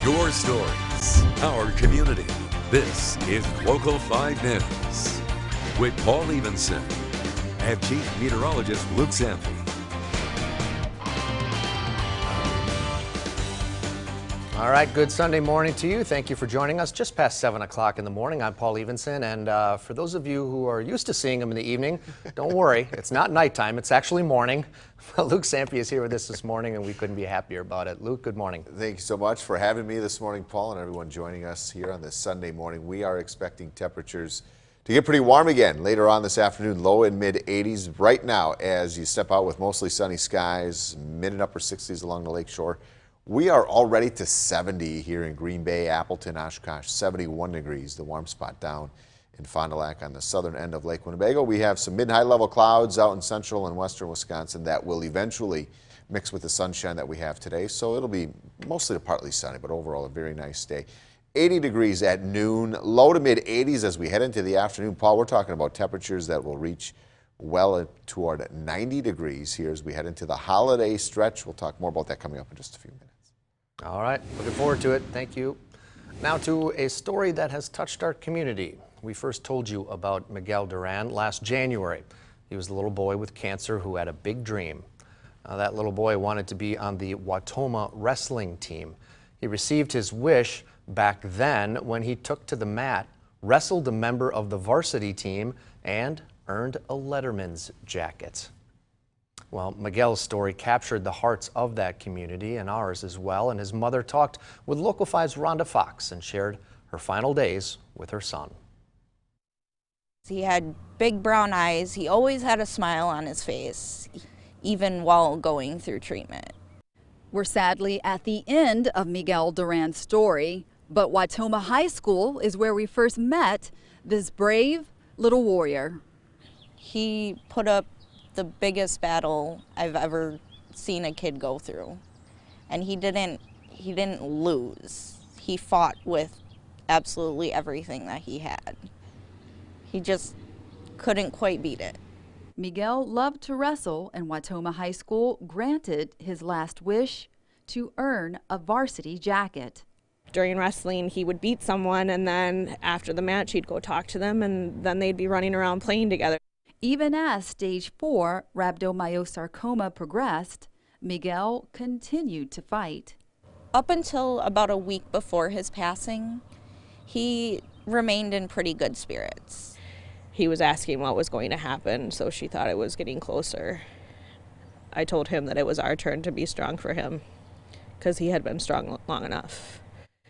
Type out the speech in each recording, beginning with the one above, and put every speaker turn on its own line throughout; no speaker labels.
Your stories, our community. This is Local 5 News with Paul Evenson and Chief Meteorologist Luke Zampi.
All right, good Sunday morning to you. Thank you for joining us. Just past 7 o'clock in the morning, I'm Paul Evenson, and for those of you who are used to seeing him in the evening, don't worry, it's not nighttime, it's actually morning. Luke Zampi is here with us this morning, and we couldn't be happier about it. Luke, good morning.
Thank you so much for having me this morning, Paul, and everyone joining us here on this Sunday morning. We are expecting temperatures to get pretty warm again later on this afternoon, low and mid 80s. Right now, as you step out with mostly sunny skies, mid and upper 60s along the lake shore, we are already to 70 here in Green Bay, Appleton, Oshkosh, 71 degrees, the warm spot down in Fond du Lac on the southern end of Lake Winnebago. We have some mid and high level clouds out in central and western Wisconsin that will eventually mix with the sunshine that we have today. So it'll be mostly to partly sunny, but overall a very nice day. 80 degrees at noon, low to mid 80s as we head into the afternoon. Paul, we're talking about temperatures that will reach well toward 90 degrees here as we head into the holiday stretch. We'll talk more about that coming up in just a few minutes.
All right, looking forward to it. Thank you. Now to a story that has touched our community. We first told you about Miguel Duran last January. He was a little boy with cancer who had a big dream. That little boy wanted to be on the Watoma wrestling team. He received his wish back then when he took to the mat, wrestled a member of the varsity team, and earned a letterman's jacket. Well, Miguel's story captured the hearts of that community and ours as well, and his mother talked with Local 5's Rhonda Fox and shared her final days with her son.
He had big brown eyes. He always had a smile on his face, even while going through treatment.
We're sadly at the end of Miguel Duran's story, but Watoma High School is where we first met this brave little warrior.
He put up the biggest battle I've ever seen a kid go through, and he didn't lose. He fought with absolutely everything that he had. He just couldn't quite beat it.
Miguel loved to wrestle, and Watoma High School granted his last wish to earn a varsity jacket.
During wrestling, he would beat someone, and then after the match, he'd go talk to them, and then they'd be running around playing together.
Even as stage 4 rhabdomyosarcoma progressed, Miguel continued to fight.
Up until about a week before his passing, he remained in pretty good spirits.
He was asking what was going to happen, so she thought it was getting closer. I told him that it was our turn to be strong for him, because he had been strong long enough.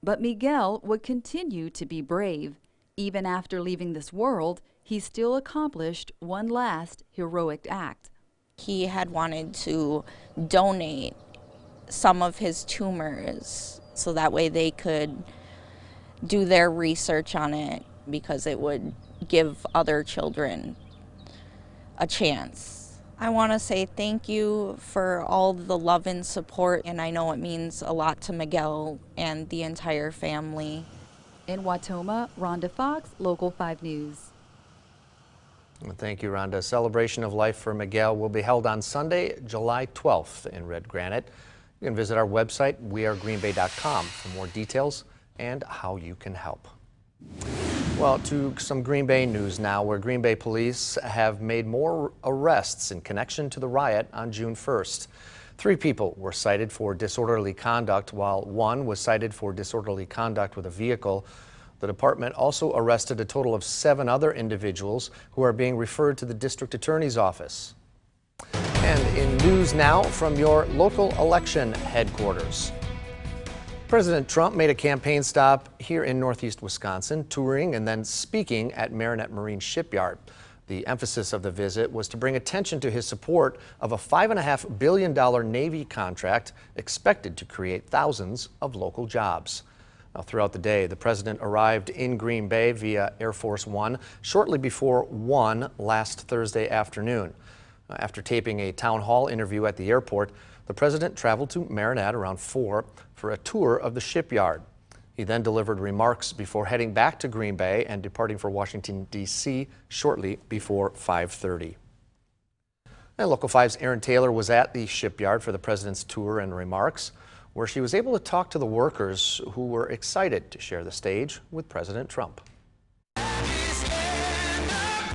But Miguel would continue to be brave. Even after leaving this world, he still accomplished one last heroic act.
He had wanted to donate some of his tumors so that way they could do their research on it, because it would give other children a chance. I want to say thank you for all the love and support, and I know it means a lot to Miguel and the entire family.
In Watoma, Rhonda Fox, Local 5 News.
Thank you, Rhonda. Celebration of Life for Miguel will be held on Sunday, July 12th in Red Granite. You can visit our website, wearegreenbay.com, for more details and how you can help. Well, to some Green Bay news now, where Green Bay police have made more arrests in connection to the riot on June 1st. 3 people were cited for disorderly conduct, while 1 was cited for disorderly conduct with a vehicle. The department also arrested a total of 7 other individuals who are being referred to the district attorney's office. And in news now from your local election headquarters. President Trump made a campaign stop here in northeast Wisconsin, touring and then speaking at Marinette Marine Shipyard. The emphasis of the visit was to bring attention to his support of a $5.5 billion Navy contract expected to create thousands of local jobs. Now, throughout the day, the president arrived in Green Bay via Air Force One shortly before 1 last Thursday afternoon. After taping a town hall interview at the airport, the president traveled to Marinette around 4 for a tour of the shipyard. He then delivered remarks before heading back to Green Bay and departing for Washington, D.C. shortly before 5:30. And Local 5's Aaron Taylor was at the shipyard for the president's tour and remarks. where she was able to talk to the workers who were excited to share the stage with President Trump.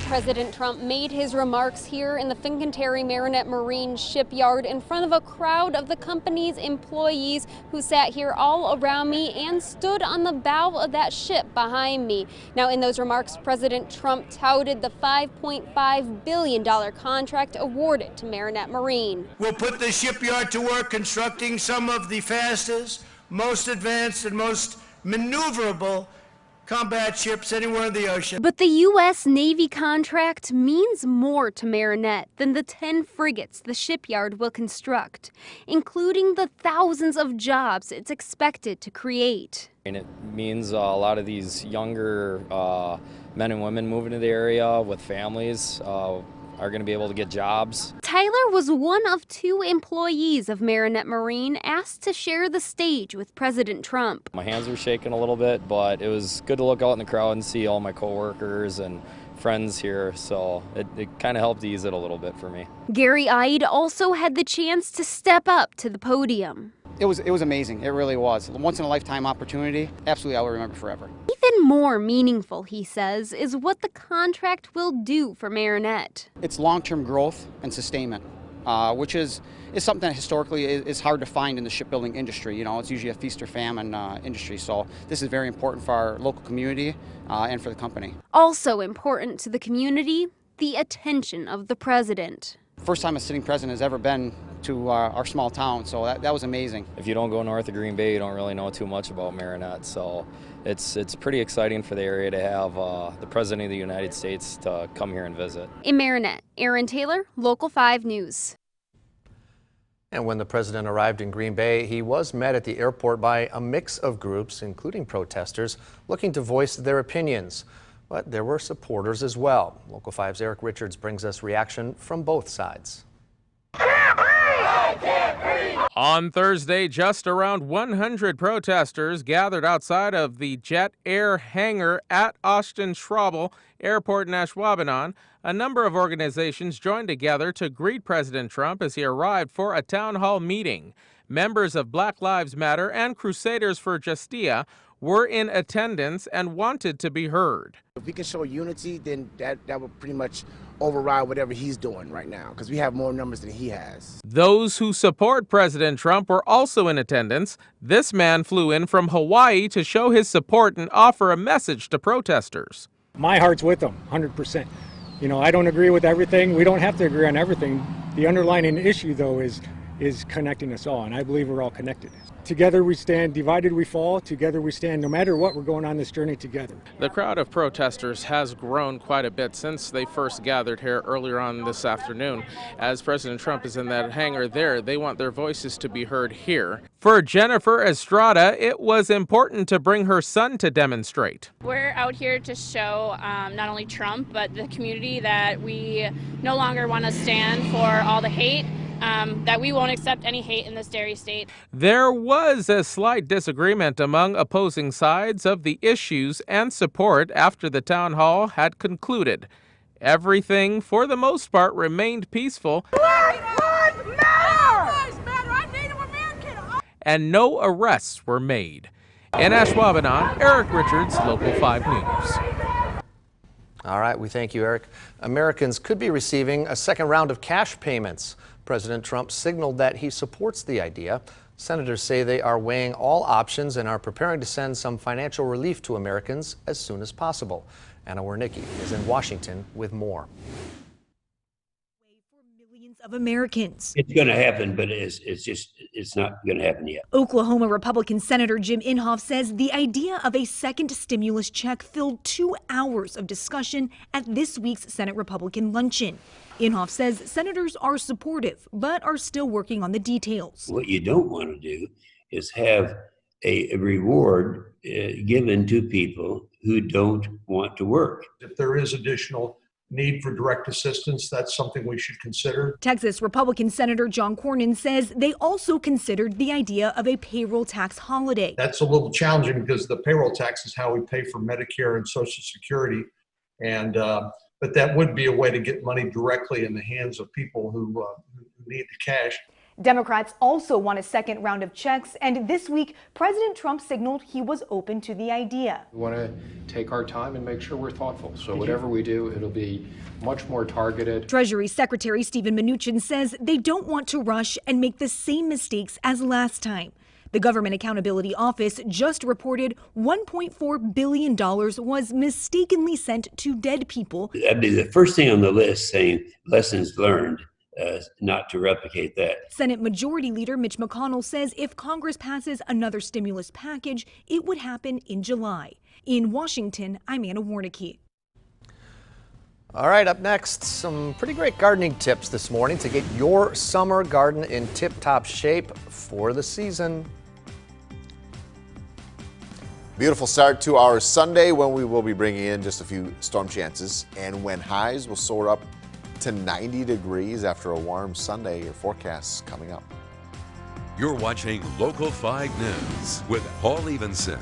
President Trump made his remarks here in the Fincantieri Marinette Marine shipyard in front of a crowd of the company's employees who sat here all around me and stood on the bow of that ship behind me. Now, in those remarks, President Trump touted the $5.5 billion contract awarded to Marinette Marine.
We'll put the shipyard to work constructing some of the fastest, most advanced, and most maneuverable combat ships anywhere in the ocean.
But the U.S. Navy contract means more to Marinette than the 10 frigates the shipyard will construct, including the thousands of jobs it's expected to create.
And it means a lot of these younger men and women moving to the area with families are going to be able to get jobs.
Tyler was one of 2 employees of Marinette Marine asked to share the stage with President Trump.
My hands were shaking a little bit, but it was good to look out in the crowd and see all my coworkers and friends here, so it kind of helped ease it a little bit for me.
Gary Ide also had the chance to step up to the podium.
It was amazing. It really was. A once-in-a-lifetime opportunity. Absolutely, I will remember forever.
Even more meaningful, he says, is what the contract will do for Marinette.
It's long-term growth and sustainment, which is something that historically is hard to find in the shipbuilding industry. You know, it's usually a feast or famine industry. So this is very important for our local community and for the company.
Also important to the community, the attention of the president.
First time a sitting president has ever been to our small town, so that was amazing.
If you don't go north of Green Bay, you don't really know too much about Marinette, so it's pretty exciting for the area to have the President of the United States to come here and visit.
In Marinette, Aaron Taylor, Local 5 News.
And when the president arrived in Green Bay, he was met at the airport by a mix of groups, including protesters, looking to voice their opinions. But there were supporters as well. Local 5's Eric Richards brings us reaction from both sides.
On Thursday, just around 100 protesters gathered outside of the Jet Air hangar at Austin Schwabel Airport in Ashwaubenon. A number of organizations joined together to greet President Trump as he arrived for a town hall meeting. Members of Black Lives Matter and Crusaders for Justice were in attendance and wanted to be heard.
If we can show unity, then that would pretty much override whatever he's doing right now, because we have more numbers than he has.
Those who support President Trump were also in attendance. This man flew in from Hawaii to show his support and offer a message to protesters.
My heart's with them, 100%. You know, I don't agree with everything. We don't have to agree on everything. The underlying issue, though, is connecting us all, and I believe we're all connected. Together we stand, divided we fall, together we stand. No matter what, we're going on this journey together.
The crowd of protesters has grown quite a bit since they first gathered here earlier on this afternoon. As President Trump is in that hangar there, they want their voices to be heard here. For Jennifer Estrada, it was important to bring her son to demonstrate.
We're out here to show not only Trump, but the community that we no longer want to stand for all the hate. That we won't accept any hate in this dairy state.
There was a slight disagreement among opposing sides of the issues and support after the town hall had concluded. Everything, for the most part, remained peaceful.
Black Lives Matter! I'm Native American!
And no arrests were made. In Ashwaubenon, Eric Richards, Local 5 News.
All right, we thank you, Eric. Americans could be receiving a second round of cash payments. President Trump signaled that he supports the idea. Senators say they are weighing all options and are preparing to send some financial relief to Americans as soon as possible. Anna Wernicki is in Washington with more.
Of Americans.
It's going to happen, but it's not going to happen yet.
Oklahoma Republican Senator Jim Inhofe says the idea of a second stimulus check filled 2 hours of discussion at this week's Senate Republican luncheon. Inhofe says senators are supportive, but are still working on the details.
What you don't want to do is have a reward given to people who don't want to work.
If there is additional need for direct assistance, that's something we should consider.
Texas Republican Senator John Cornyn says they also considered the idea of a payroll tax holiday.
That's a little challenging because the payroll tax is how we pay for Medicare and Social Security, and but that would be a way to get money directly in the hands of people who need the cash.
Democrats also want a second round of checks, and this week, President Trump signaled he was open to the idea.
We want to take our time and make sure we're thoughtful. So whatever we do, it'll be much more targeted.
Treasury Secretary Steven Mnuchin says they don't want to rush and make the same mistakes as last time. The Government Accountability Office just reported $1.4 billion was mistakenly sent to dead people.
That'd be the first thing on the list, saying lessons learned. Not to replicate that.
Senate Majority Leader Mitch McConnell says if Congress passes another stimulus package, it would happen in July. In Washington, I'm Anna Warnicki.
All right, up next, some pretty great gardening tips this morning to get your summer garden in tip-top shape for the season.
Beautiful start to our Sunday when we will be bringing in just a few storm chances and when highs will soar up to 90 degrees after a warm Sunday. Your forecast's coming up.
You're watching Local 5 News with Paul Evenson.